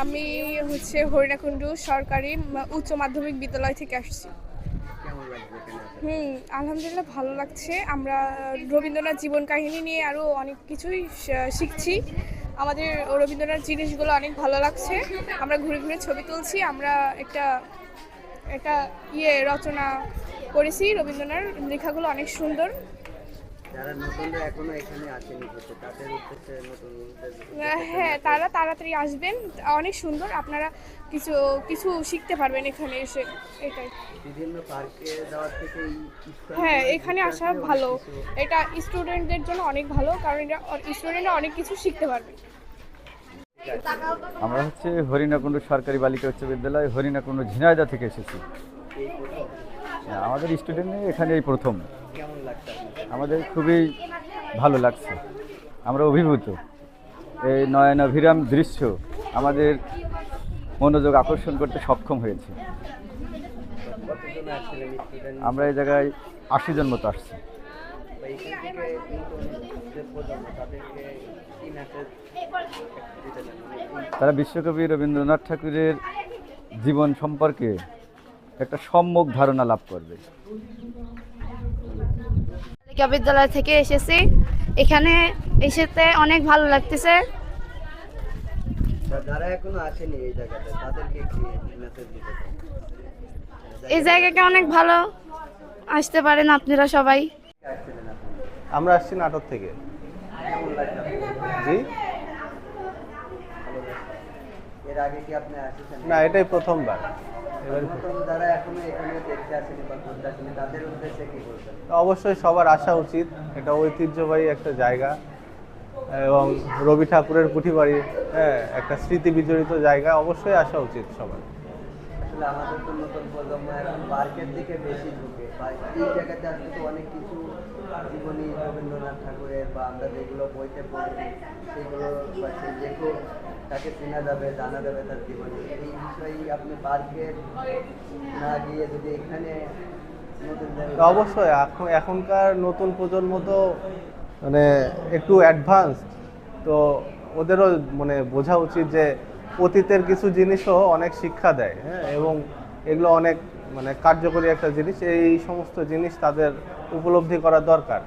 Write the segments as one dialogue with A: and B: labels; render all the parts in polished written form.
A: আমি হচ্ছে হরিণাকুণ্ডু সরকারি উচ্চ মাধ্যমিক বিদ্যালয় থেকে আসছি। আলহামদুলিল্লাহ ভালো লাগছে। আমরা রবীন্দ্রনাথ জীবন কাহিনী নিয়ে আরও অনেক কিছুই শিখছি। আমাদের রবীন্দ্রনাথ জিনিসগুলো অনেক ভালো লাগছে। আমরা ঘুরে ঘুরে ছবি তুলছি। আমরা একটা একটা রচনা করেছি। রবীন্দ্রনাথ লেখাগুলো অনেক সুন্দর। হ্যাঁ, তারা তাড়াতাড়ি আসবেন। অনেক সুন্দর, আপনারা কিছু কিছু শিখতে পারবেন এখানে এসে। এটাই হ্যাঁ, এখানে আসা ভালো। এটা স্টুডেন্টদের জন্য অনেক ভালো, কারণ এটা স্টুডেন্টরা অনেক কিছু শিখতে পারবে।
B: আমরা হচ্ছে হরিণাকুণ্ডু সরকারি বালিকা উচ্চ বিদ্যালয় হরিণাকুণ্ডু ঝিনাইদহ থেকে এসেছি। আমাদের স্টুডেন্ট এখানে এই প্রথম। আমাদের খুবই ভালো লাগছে, আমরা অভিভূত। এই নয়নাভিরাম দৃশ্য আমাদের মনোযোগ আকর্ষণ করতে সক্ষম হয়েছে। আমরা এই জায়গায় 80 জন মতো আসছি। তারা বিশ্বকবি রবীন্দ্রনাথ ঠাকুরের জীবন সম্পর্কে একটা সম্যক ধারণা লাভ করবে।
C: বিদ্যালয় থেকে এসেছি, এখানে এসেতে অনেক ভালো লাগতেছে। এই জায়গাটা অনেক ভালো, আসতে পারেন আপনারা সবাই।
D: আমরা আসছি নাটোর থেকে। জি, না, এটাই প্রথমবার। অবশ্যই সবার আসা উচিত, এটা ঐতিহ্যবাহী একটা জায়গা এবং রবি ঠাকুরের কুঠিবাড়ি, হ্যাঁ, একটা স্মৃতি বিজড়িত জায়গা। অবশ্যই আসা উচিত সবার।
E: আমাদের তো নতুন প্রজন্ম এখন পার্কের দিকে বেশি ঢুকে। এই জায়গাতে আসলে তো অনেক কিছু জীবনী রবীন্দ্রনাথ ঠাকুরের বা আমরা যেগুলো বইতে পড়ি সেগুলো সেই লেখক তাকে চেনা যাবে, জানা যাবে তার জীবনী। এই বিষয়ে আপনি পার্কে না গিয়ে যদি এখানে
D: অবশ্যই এখনকার নতুন প্রজন্ম তো মানে একটু অ্যাডভান্স, তো ওদেরও মানে বোঝা উচিত যে অতীতের কিছু জিনিসও অনেক শিক্ষা দেয়, হ্যাঁ, এবং এগুলো অনেক মানে কার্যকরী একটা জিনিস। এই সমস্ত জিনিস তাদের উপলব্ধি করা দরকার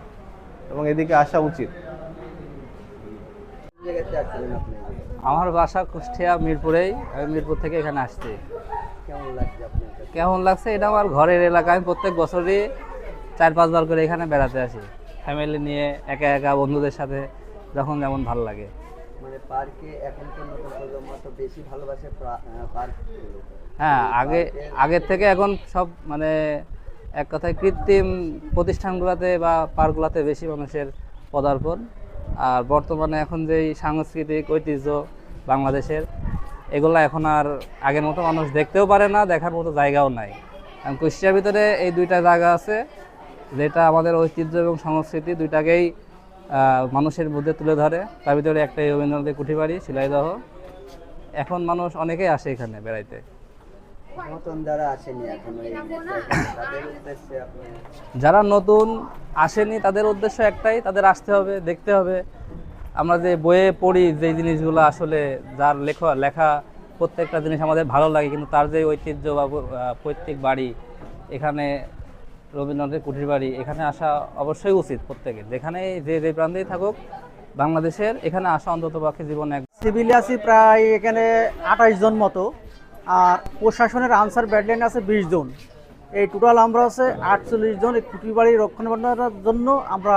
D: এবং এদিকে আসা উচিত।
F: আমার বাসা কুষ্টিয়া মিরপুরেই, আমি মিরপুর থেকে এখানে আসছি। কেমন লাগছে? এটা আমার ঘরের এলাকা। আমি প্রত্যেক বছরই 4-5 বার করে এখানে বেড়াতে আসি, ফ্যামিলি নিয়ে, একা একা, বন্ধুদের সাথে, যখন যেমন ভালো লাগে।
E: মানে পার্কে এখন তো নতুন প্রজন্ম তো বেশি ভালোবাসে পার্ক।
F: হ্যাঁ, আগের থেকে এখন সব মানে এক কথায় কৃত্রিম প্রতিষ্ঠানগুলোতে বা পার্কগুলোতে বেশি মানুষের পদার্পণ। আর বর্তমানে এখন যেই সাংস্কৃতিক ঐতিহ্য বাংলাদেশের, এগুলো এখন আর আগের মতো মানুষ দেখতেও পারে না, দেখার মতো জায়গাও নাই। কারণ কুষ্টিয়ার ভিতরে এই দুইটা জায়গা আছে যেটা আমাদের ঐতিহ্য এবং সংস্কৃতি দুইটাকেই মানুষের মধ্যে তুলে ধরে। তার ভিতরে একটাই রবীন্দ্রনাথের কুঠিবাড়ি ঝিনাইদহ। এখন মানুষ অনেকেই আসে এখানে বেড়াইতে। যারা নতুন আসেনি তাদের উদ্দেশ্য একটাই, তাদের আসতে হবে, দেখতে হবে। আমরা যে বইয়ে পড়ি যে জিনিসগুলো, আসলে যার লেখা প্রত্যেকটা জিনিস আমাদের ভালো লাগে, কিন্তু তার যে ঐতিহ্য বা পৈতৃক বাড়ি, এখানে রবীন্দ্রনাথের কুঠির বাড়ি, এখানে আসা অবশ্যই উচিত প্রত্যেকের। যেখানে যে প্রান্তেই থাকুক বাংলাদেশের, এখানে আসা অন্তত পক্ষে জীবনে।
G: সিভিল আছে প্রায় এখানে 28 জন মতো, আর প্রশাসনের আনসার ব্যাটালিয়ন আছে 20 জন। এই টোটাল আমরা আছে 48 জন। এই কুঠির বাড়ি রক্ষণাবেক্ষণের জন্য আমরা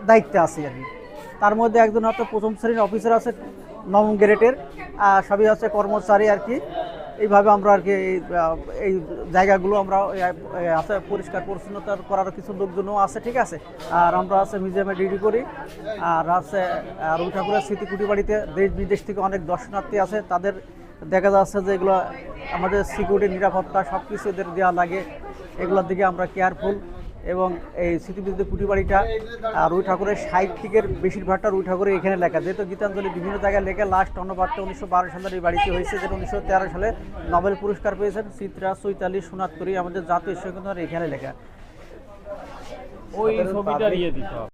G: দায়িত্বে আছি আর কি। তার মধ্যে একজন হয়তো প্রথম শ্রেণীর অফিসার আছে, 9 গ্রেডের, সবই আছে কর্মচারী আর কি। এইভাবে আমরা আর কি এই জায়গাগুলো আমরা আছে পরিষ্কার পরিচ্ছন্নতা করার কিছু লোকজনও আছে, ঠিক আছে। আর আমরা আছে মিউজিয়ামে ডিউটি করি। আর আছে রবি ঠাকুরের স্মৃতি কুঠির বাড়িতে দেশ বিদেশ থেকে অনেক দর্শনার্থী আছে, তাদের দেখা যাচ্ছে যে এগুলো আমাদের সিকিউরিটি, নিরাপত্তা সব কিছু এদের দেওয়া লাগে। এগুলোর দিকে আমরা কেয়ারফুল। এবং এই স্মৃতিবিদ্যা কুঠির বাড়িটা রবি ঠাকুরের সাহিত্যিকের বেশিরভাগটা রবি ঠাকুরের এখানে লেখা, যেহেতু গীতাঞ্জলি বিভিন্ন জায়গায় লেখা। লাস্ট অন্নপাত্র 1912 সালের এই বাড়িতে হয়েছে, যেটা 1913 সালে নোবেল পুরস্কার পেয়েছেন চিত্রা, চৈতালি, সোনাত্তরী, আমাদের জাতীয় ঈশ্বর এখানে লেখা। ওই ছবিটা দিয়ে দিতে হবে।